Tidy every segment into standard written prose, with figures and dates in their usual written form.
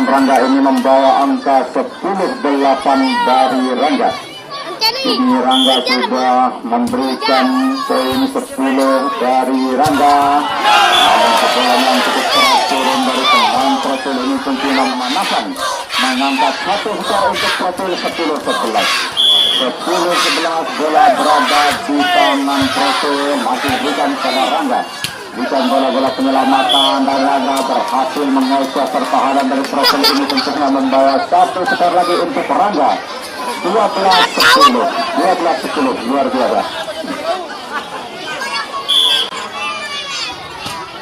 Rangga ini membawa angka 10-8 dari Rangga. Ini Rangga sudah memberikan poin 10 dari Rangga. Namun setelah yang cukup keras turun dari pemain Profil ini tentunya memanasan, mengangkat satu skor untuk Profil 10-11. 10-11 bola berada di tangan Profil, masih diberikan pada Rangga. Bukan bola-bola penyelamatan dan Rangga berhasil mengejar pertahanan dari Profil ini tentunya membawa satu skor lagi untuk Rangga. 12-10 luar biasa.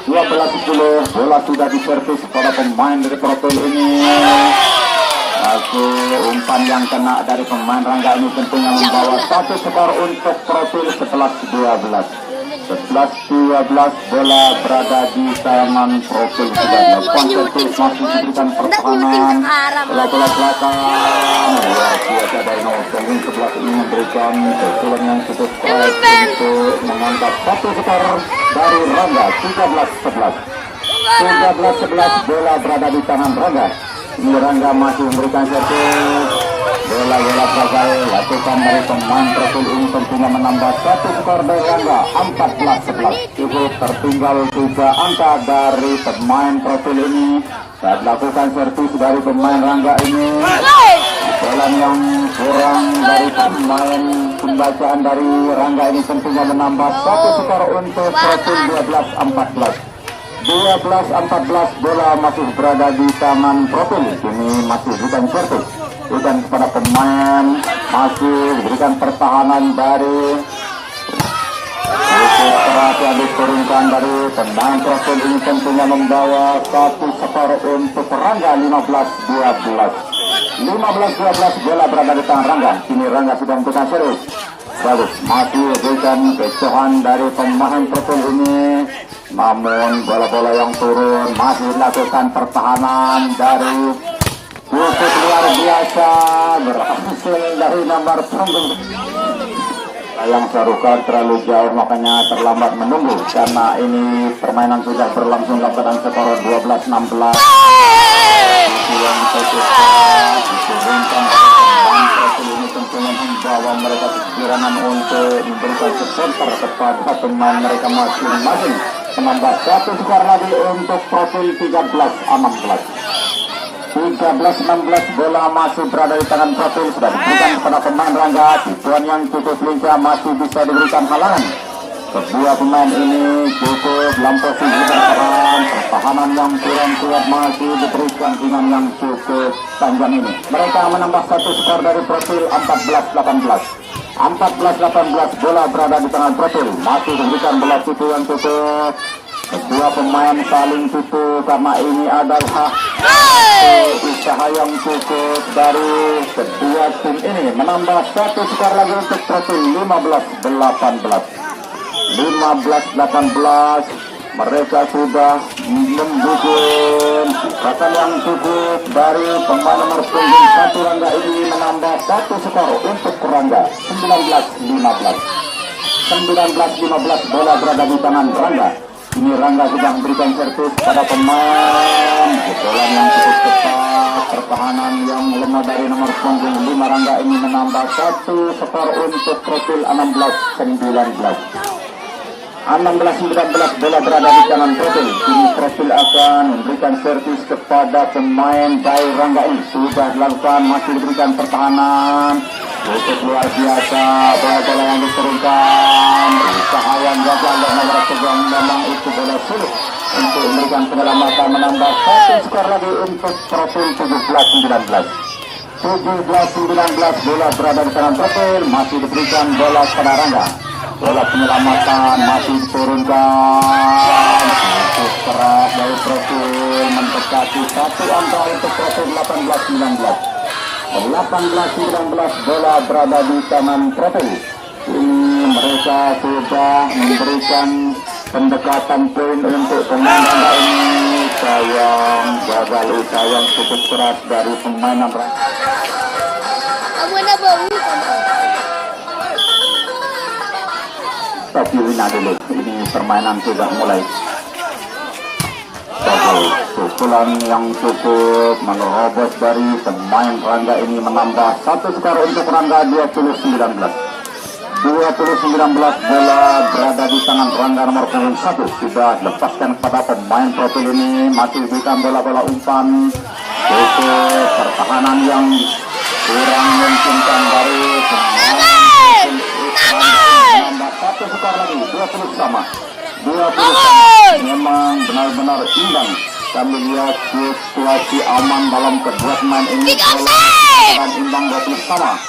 12-10 bola sudah diservis pada pemain dari Profil ini. Aku umpan yang kena dari pemain Rangga ini tentunya membawa satu skor untuk Profil 11-12. 11-12 bola berada di tangan Profil sudah melakukan servis, masih diberikan pertahanan bola-bola belakang luar biasa dari nomor punggung 11 ini memberikan kesulitan yang cukup keras untuk mengangkat satu skor dari Rangga. 13-11 bola berada di tangan Rangga. Ini Rangga masih memberikan servis, bola-bola gagal lakukan dari pemain Profil ini tentunya menambah satu skor dari Rangga. 14-11 cukup tertinggal 3 angka dari pemain Profil ini saat lakukan servis dari pemain Rangga ini. Bola yang kurang dari pemain pembacaan dari Rangga ini tentunya menambah satu skor untuk Profil. 12-14 bola masih berada di tangan Profil. Ini masih bukan servis, bukan kepada pemain, masih diberikan pertahanan dari keras yang diturunkan dari pemain Profil ini tentunya membawa satu skor untuk Rangga. 15-12 bola berada di tangan Rangga. Kini Rangga sudah memberikan servis bagus, masih diberikan kecohan dari pemain Profil ini. Namun bola-bola yang turun masih dilakukan pertahanan dari cukup luar biasa, berhasil dari nomor punggung. Yang Sarukan terlalu jauh makanya terlambat menunggu karena ini permainan sudah berlangsung dalam skor 12-16. Yang diturunkan ini tentunya membawa mereka kegirangan untuk memberikan support kepada pemain mereka masing-masing. Menambah satu skor lagi untuk Profil. 13-16 bola masih berada di tangan Profil, sudah diberikan kepada pemain Rangga. Tujuan yang cukup lincah masih bisa diberikan halangan. Kedua pemain ini cukup dalam posisi berperan, pertahanan yang kurang kuat masih diberikan dengan yang cukup panjang ini. Mereka menambah satu skor dari Profil. 14-18 bola berada di tangan Profil, masih diberikan bola situ yang cukup. Kedua pemain saling tutup karena ini adalah usaha yang cukup dari kedua tim ini. Menambah satu skor lagi untuk Profil. 15-18 mereka sudah membuat kata yang cukup dari pemain nomor punggung 1 Rangga ini menambah satu skor untuk Rangga. 19-15 bola berada di tangan Rangga. Ini Rangga sudah memberikan servis pada pemain, bola yang cukup ketat, pertahanan yang lemah dari nomor punggung 5 Rangga ini menambah satu skor untuk Profil. 16-19 bola berada di tangan Profil. Kini Profil akan memberikan servis kepada pemain dari Rangga ini. Sudah dilakukan, masih diberikan pertahanan. Cukup luar biasa bola-bola yang diturunkan. Usaha yang gagal dan nomor pegang memang itu bola sulit untuk memberikan penyelamatan. Menambah satu skor lagi untuk Profil. 17-19 bola berada di tangan Profil, masih diberikan bola kepada Rangga. Bola penyelamatan masih diturunkan. Cukup keras dari Profil mendekati satu angka untuk Profil. 18-19 bola berada di tangan Profil. Ini mereka sudah memberikan pendekatan poin untuk pemain Rangga ini. Sayang gagal usaha yang cukup keras dari pemain Rangga. Tapi Wina dulu, ini permainan sudah mulai. Pukulan yang cukup menerobos dari pemain Rangga ini menambah satu skor untuk Rangga 20-19. 20-19 bola berada di tangan Rangga nomor punggung 1, sudah lepaskan kepada pemain profil ini, masih diberikan bola-bola umpan, cukup pertahanan yang kurang memungkinkan dari pemain menambah satu skor lagi 20 sama. 20 memang benar-benar imbang. Kami lihat situasi aman dalam kedua pemain ini dan imbang 20 sama.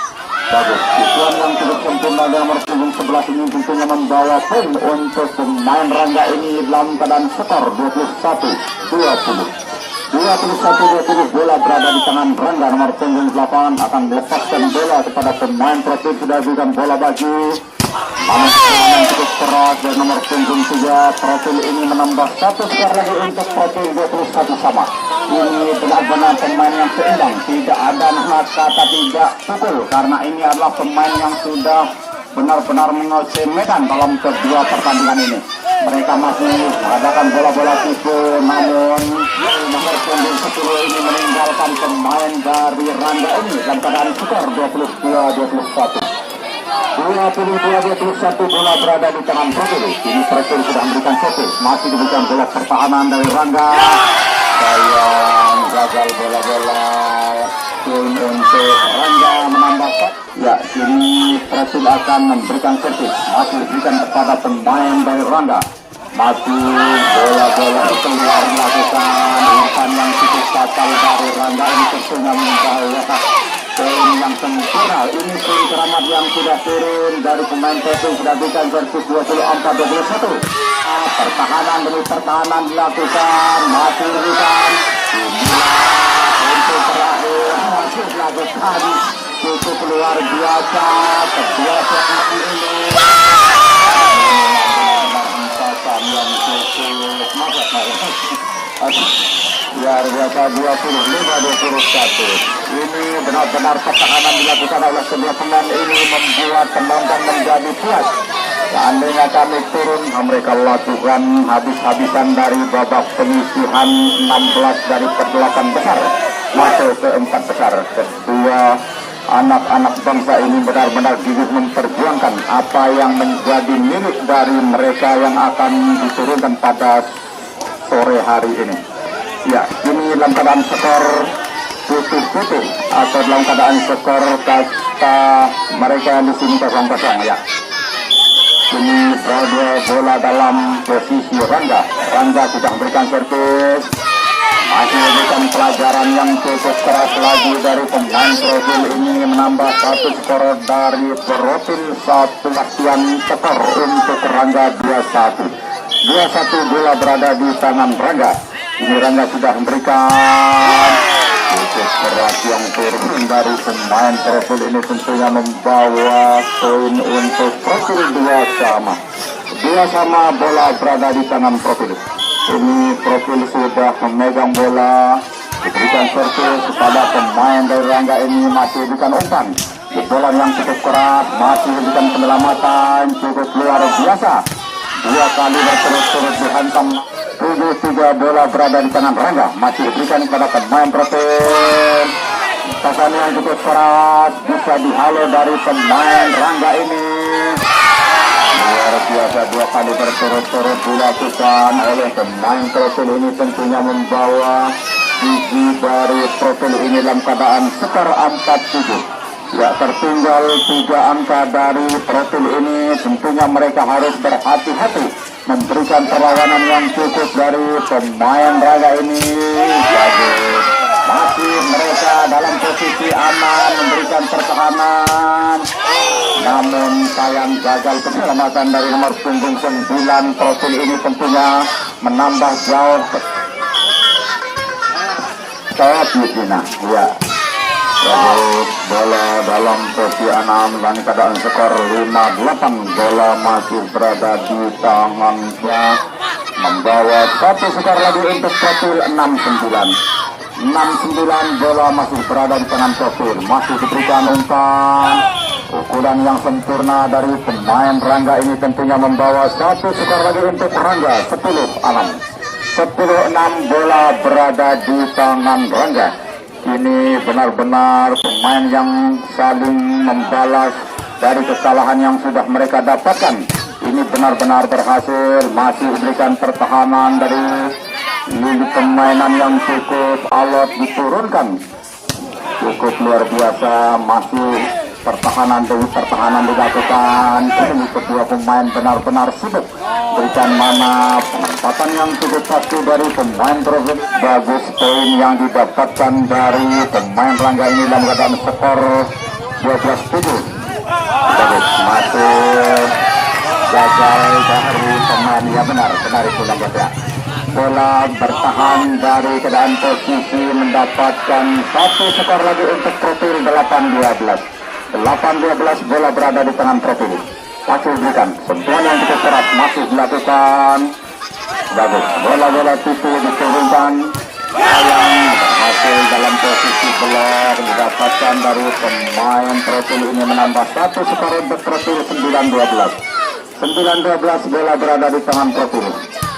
Bagus, tujuan yang cukup sempurna dengan nomor punggung 11 ini tentunya membawa poin untuk pemain Rangga ini dalam keadaan skor 21-20. 21-20 bola berada di tangan Rangga nomor punggung 8 akan melepaskan bola kepada pemain profil sudah berikan bola bagi namun yang cukup keras dan nomor punggung 3 profil ini menambah satu skor lagi untuk profil 21 sama. Ini benar-benar pemain yang seimbang, tidak ada kata tidak pukul karena ini adalah pemain yang sudah benar-benar menguasai medan dalam kedua pertandingan ini. Mereka masih mengadakan bola-bola pukul, namun nomor punggung 10 ini meninggalkan pemain dari Rangga ini dalam keadaan skor 22-21. 22-21 bola berada di tangan profil. Ini profil sudah memberikan fokus, masih diberikan bola pertahanan dari Rangga. Sayang gagal bola-bola untuk Rangga menambah. Ya, ini profil akan memberikan servis, masih diberikan kepada pemain dari Rangga. Masih bola-bola keluar melakukan umpan yang cukup fatal dari Rangga ini tentunya membawa poin yang sempurna. Ini poin keramat yang sudah turun dari pemain profil sudah berikan versus 24-21. Pertahanan demi pertahanan dilakukan, masih diberikan untuk terakhir masih dilakukan cukup luar biasa kedua pemain ini yang luar biasa 25-21. Ini benar-benar pertahanan dilakukan oleh kedua pemain ini membuat penonton menjadi puas. Seandainya kami turun, mereka lakukan habis-habisan dari babak penyisihan 16 dari ke-8 besar masuk ke 4 besar. Kedua anak-anak bangsa ini benar-benar gigih memperjuangkan apa yang menjadi milik dari mereka yang akan diturunkan pada sore hari ini. Ya, ini dalam keadaan skor putus-putus atau dalam keadaan skor kata mereka di sini 0-0 ya. Ini bola dalam posisi Rangga. Rangga sudah memberikan servis, masih memberikan pelajaran yang cukup keras lagi dari pemain profil ini menambah satu skor dari profil satu latihan skor untuk Rangga 2-1. 2-1 bola berada di tangan Rangga. Ini Rangga sudah memberikan cukup keras yang turun dari pemain profil ini tentunya membawa poin untuk profil 2 sama. 2 sama bola berada di tangan profil. Ini profil sudah memegang bola, diberikan servis kepada pemain dari Rangga ini masih diberikan umpan. Bola yang cukup keras, masih diberikan penyelamatan cukup luar biasa. 2 kali berturut-turut dihantam. 7-3 bola berada di tangan Rangga, masih diberikan kepada pemain profil. Pasan yang cukup keras bisa dihalau dari pemain Rangga ini. Luar biasa 2 kali berturut-turut dilakukan oleh pemain profil ini tentunya membawa gigi dari profil ini dalam keadaan skor 4-7. Ya, tertinggal 3 angka dari profil ini tentunya mereka harus berhati-hati memberikan perlawanan yang cukup dari pemain Rangga ini. Jadi masih mereka dalam posisi aman memberikan pertahanan, namun sayang gagal penyelamatan dari nomor punggung 9 profil ini tentunya menambah jauh di sini. Ya, terus bola dalam posisi 6 dan keadaan skor 5-8. Bola masih berada di tangannya membawa satu skor lagi untuk profil 6-9. 6-9 bola masih berada di tangan profil, masih diberikan umpan. Pukulan yang sempurna dari pemain Rangga ini tentunya membawa satu skor lagi untuk Rangga 10-6. 10-6 bola berada di tangan Rangga. Ini benar-benar pemain yang saling membalas dari kesalahan yang sudah mereka dapatkan. Ini benar-benar berhasil, masih diberikan pertahanan dari lini permainan yang cukup alot diturunkan. Cukup luar biasa, masih pertahanan demi pertahanan dilakukan. Ini kedua pemain benar-benar sibuk berikan mana penempatan yang cukup pasti dari pemain tersebut. Bagus poin yang didapatkan dari pemain Rangga ini dalam keadaan skor 12-7. Bagus masuk, gagal dari pemain, ya benar itu Rangga. Bola bertahan dari keadaan posisi mendapatkan satu skor lagi untuk profil 8-12. 8-12 bola berada di tangan profil. Masih diberikan sentuhan yang cukup keras, masih dilakukan. Bagus, bola-bola tipu diturunkan. Sayang berhasil dalam posisi blok didapatkan dari pemain profil ini, menambah satu skor untuk profil 9-12. 9-12 bola berada di tangan profil.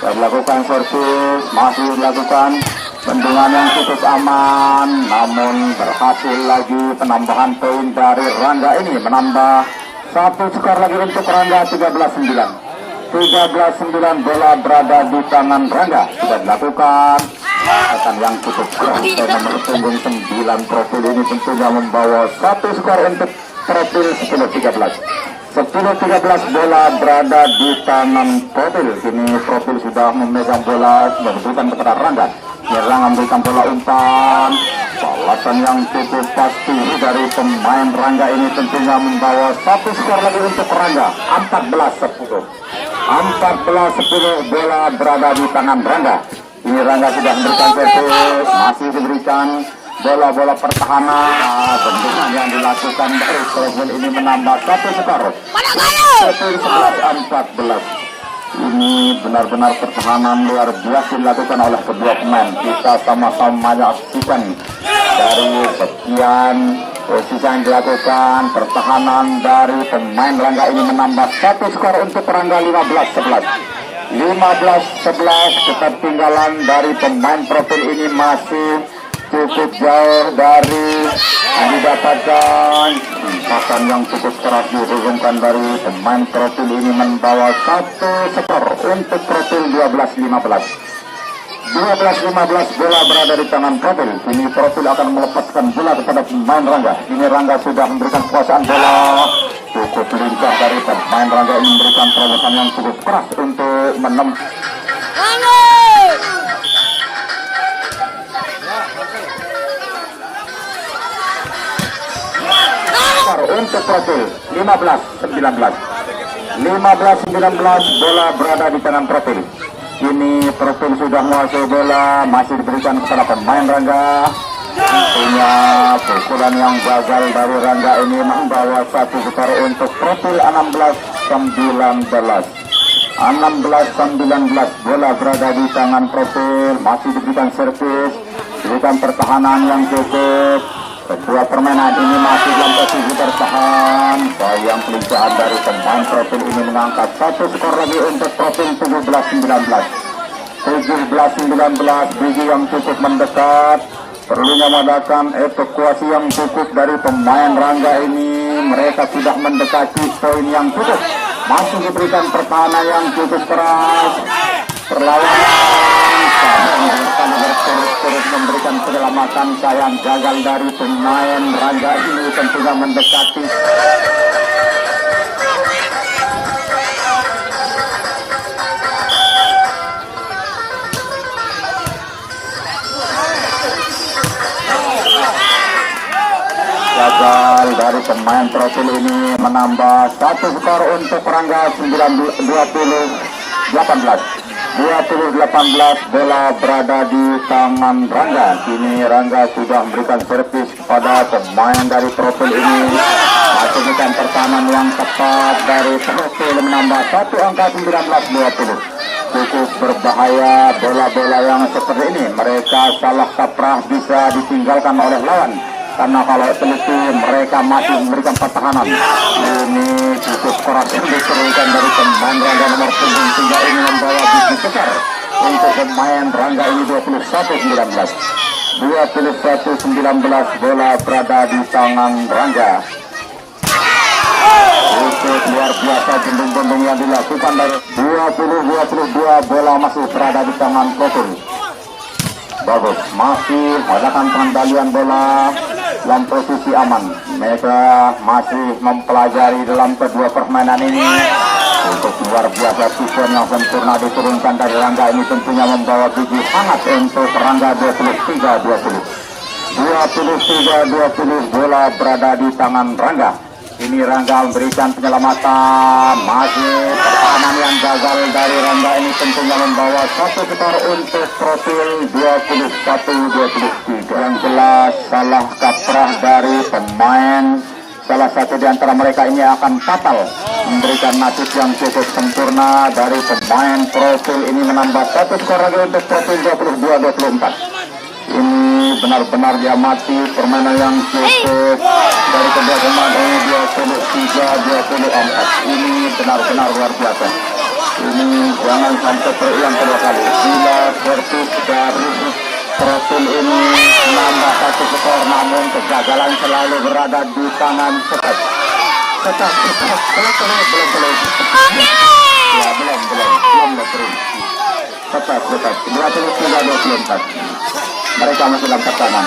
Dilakukan servis, masih dilakukan bendungan yang cukup aman, namun berhasil lagi penambahan poin dari Rangga ini, menambah satu skor lagi untuk Rangga. 13-9 bola berada di tangan Rangga. Sudah dilakukan akan yang cukup keras dari nomor punggung 9 profil ini, tentunya membawa satu skor untuk profil 10-13. 10-13 bola berada di tangan profil. Kini profil sudah memegang bola, sudah diberikan kepada Rangga. Rangga memberikan bola umpan. Balasan yang cukup pasti dari pemain Rangga ini tentunya membawa satu skor lagi untuk Rangga. 14-10 bola berada di tangan Rangga. Ini Rangga sudah memberikan servis, masih diberikan bola-bola pertahanan. Bendungan yang dilakukan dari profil ini menambah satu skor 11-14. Ini benar-benar pertahanan luar biasa dilakukan oleh kedua pemain. Kita sama-sama menyaksikan dari sekian posisi yang dilakukan, pertahanan dari pemain Rangga ini menambah satu skor untuk Rangga. 15-11 ketertinggalan dari pemain profil ini masih cukup jauh dari yang didapatkan. Pakan yang cukup keras dihubungkan dari pemain profil ini membawa satu skor untuk profil 12-15 bola berada di tangan profil. Ini profil akan melepaskan bola kepada pemain Rangga. Ini Rangga sudah memberikan kekuasaan bola, cukup lincah dari pemain Rangga ini memberikan terobosan yang cukup keras untuk untuk profil 15-19 bola berada di tangan profil. Kini profil sudah menguasai bola, masih diberikan kepada pemain Rangga. Tentunya pukulan yang gagal dari Rangga ini membawa satu skor untuk profil 16-19 bola berada di tangan profil, masih diberikan servis, diberikan pertahanan yang cukup. Kedua permainan ini masih dalam posisi bertahan. Sayang pelincahan dari pemain profil ini mengangkat satu skor lagi untuk profil 17-19 biji yang cukup mendekat. Perlunya mengadakan evakuasi yang cukup dari pemain Rangga ini. Mereka sudah mendekati poin yang cukup. Masih diberikan pertahanan yang cukup keras. Perlawanan terus memberikan penyelamatan. Sayang gagal dari pemain Rangga ini, tentunya mendekati gagal dari pemain profil ini, menambah satu skor untuk Rangga. 20-18 bola berada di tangan Rangga. Kini Rangga sudah memberikan servis kepada pemain dari profil ini, memberikan pertahanan yang tepat dari profil, menambah satu angka 19-20. Cukup berbahaya bola-bola yang seperti ini. Mereka salah kaprah bisa ditinggalkan oleh lawan, karena kalau teliti mereka masih memberikan pertahanan. Ini cukup keras yang diteruskan dari pemain Rangga nomor punggung 3 ini, membawa biji besar untuk pemain Rangga ini 21-19. 21-19 bola berada di tangan Rangga. Itu luar biasa bendung-bendung yang dilakukan dari 20-22 bola masih berada di tangan Protul. Bagus, masih melakukan pengendalian bola dalam posisi aman. Mereka masih mempelajari dalam kedua permainan ini. Untuk luar biasa sistem yang sempurna diturunkan dari Rangga ini tentunya membawa biji hangat untuk Rangga 23-20. 23-20 bola berada di tangan Rangga. Ini Rangga memberikan penyelamatan, masih pertahanan yang gagal dari Rangga ini tentunya membawa satu skor untuk Profil 21-23. Yang jelas salah kaprah dari pemain salah satu di antara mereka ini akan fatal, memberikan nasib yang cukup sempurna dari pemain Profil ini menambah satu skor lagi untuk Profil 22-24. Ini benar-benar diamati permainan yang cukup dari kedua pemain ini 23-24. Ini benar-benar luar biasa. Ini jangan sampai terulang kedua kali. Bila servis dari Profil ini menambah satu skor, namun kegagalan selalu berada di tangan Setat. Belum. Setat 23-24. Mereka masih dalam tekanan.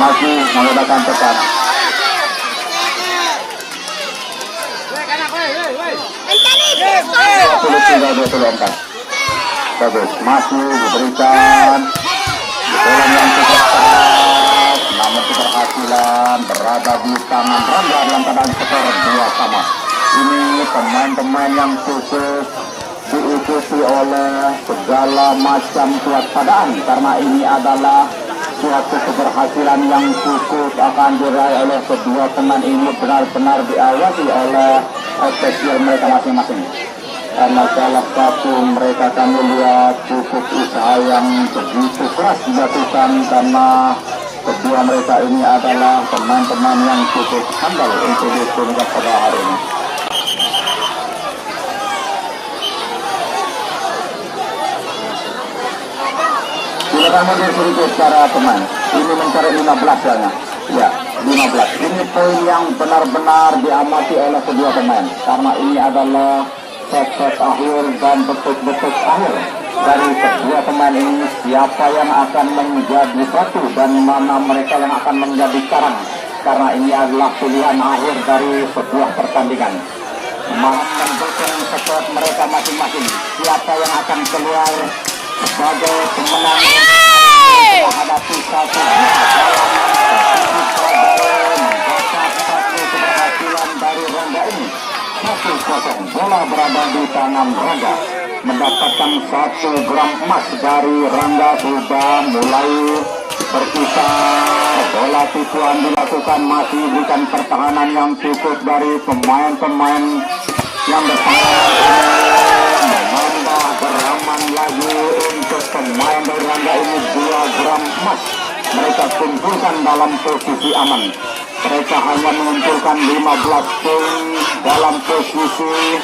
Masih menggunakan tekanan. Bagus, masih diberikan bola yang cukup keras, namun keberhasilan berada di tangan Rangga dalam keadaan skor 2-2. Ini pemain-pemain yang cukup diikuti oleh segala macam kewaspadaan, karena ini adalah suatu keberhasilan yang cukup akan diraih oleh kedua pemain ini, benar-benar diawasi oleh ofisial mereka masing-masing. Karena salah satu mereka kami lihat cukup usaha yang begitu keras dilakukan, karena kedua mereka ini adalah pemain-pemain yang cukup handal untuk diturunkan pada hari ini. Silakan mundur sedikit para pemain. Ini mencari 15 ya. Ya, 15. Ini poin yang benar-benar diamati oleh kedua pemain, karena ini adalah set akhir dan betul-betul akhir dari kedua pemain ini. Siapa yang akan menjadi satu dan mana mereka yang akan menjadi karang, karena ini adalah pilihan akhir dari sebuah pertandingan. Menentukan skor mereka masing-masing, siapa yang akan keluar sebagai pemenang menghadapi satu keberhasilan dari Rangga ini. 1-0 bola berada di tangan Rangga, mendapatkan 1 gram emas dari Rangga. Sudah mulai berkisar, bola tujuan dilakukan, masih bukan pertahanan yang cukup dari pemain-pemain yang bertahan ini, menambah geraman lagi untuk pemain dari Rangga ini. 2 gram emas mereka kumpulkan dalam posisi aman. Mereka hanya mengumpulkan 15 poin dalam posisi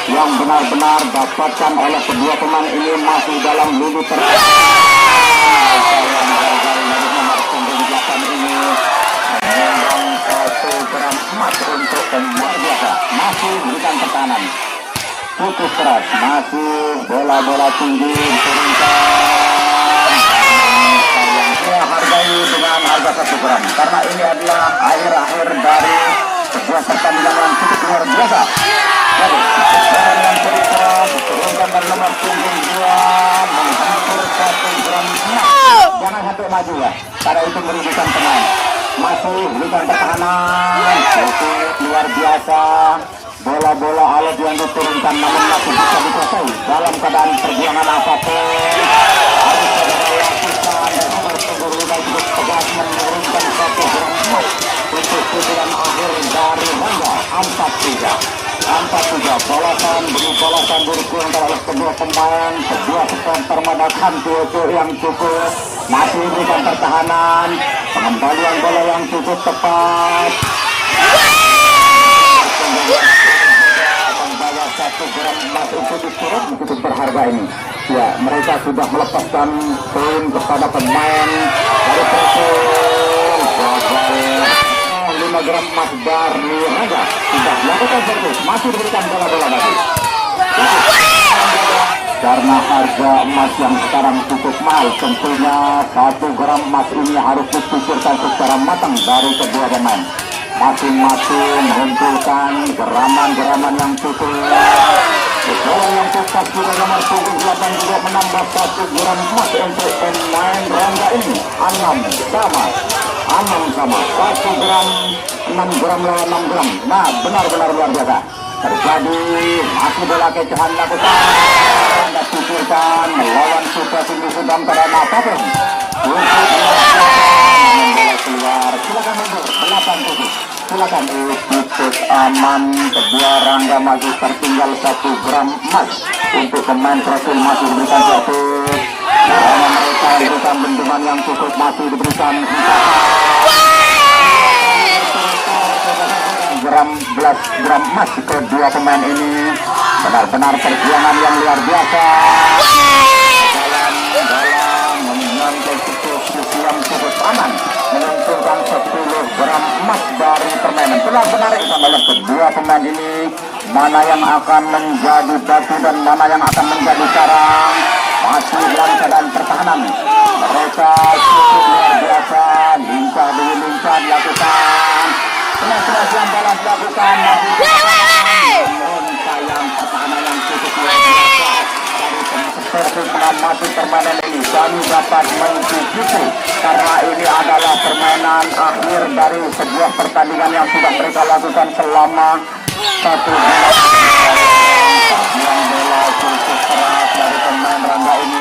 yang benar-benar dapatkan oleh kedua pemain ini, masih dalam lini ini memang 1 gram emas untuk pemain biasa. Masih berikan tekanan cukup keras, masih bola-bola tinggi diturunkan. Saya hargai dengan harga 1 gram, karena ini adalah akhir-akhir dari sebuah pertandingan yang cukup luar biasa. Jadi, bola yang keras diturunkan dari nomor punggung 2, menghampir 1 gram emas. Jangan sampai maju ya, karena itu merugikan pemain. Masih berikan pertahanan, cukup luar biasa. Bola-bola alat yang diturunkan namun masih bisa dikuasai dalam keadaan perjuangan apapun. Harus saudara lakukan dan harus segera cukup tegas menurunkan 1 gram emas untuk tujuan akhir dari Rangga. 4-3 balasan demi balasan dilakukan oleh kedua pemain. Kedua supporter mendapatkan tujuh yang cukup, masih berikan pertahanan, pengembalian bola yang cukup tepat. Membawa 1 gram emas untuk warga ini. Ya, mereka sudah melepaskan poin kepada pemain dari Persib. Gagal. 5 gram emas dari Raga sudah melakukan servis, masih diberikan bola-bola lagi. Karena harga emas yang sekarang cukup mahal, tentunya 1 gram emas ini harus dipikirkan secara matang dari kedua pemain. Masing-masing mengumpulkan geraman-geraman yang cukup. Bola yang tepat juga nomor 8 juga menambah 1 gram emas untuk pemain Rangga ini. 6 sama 1 gram 6 gram lawan 6 gram. Nah, benar-benar luar biasa terjadi. Masih bola kecahan lakukan, anda pikirkan melawan situasi musuh dalam keadaan apapun untuk bola keluar. Silakan mundur 8-7. Silakan putus aman. Kedua Rangga masih tertinggal 1 gram emas untuk pemain Persib, masih diberikan satu. Karena mereka diberikan bentukan yang cukup, masih diberikan 11 gram emas kedua pemain ini. Benar-benar perjuangan yang luar biasa dalam menyantai situasi yang cukup aman, mengumpulkan 10 gram emas dari permainan. Benar-benar kita melihat kedua pemain ini mana yang akan menjadi batu dan mana yang akan menjadi sarang. Masih dalam keadaan pertahanan, mereka cukup luar biasa. Lincah demi lincah dilakukan, kelas yang balas dilakukan, sayang pertahanan yang cukup luar biasa dari Persib mengamati permainan ini. Kami dapat mencicipi karena ini adalah permainan akhir dari sebuah pertandingan yang sudah mereka lakukan selama 1 bulan. Yang bola cukup keras dari pemain Rangga ini.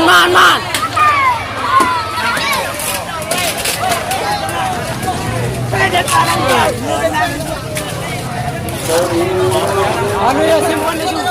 Man. Ano ya, simpan itu.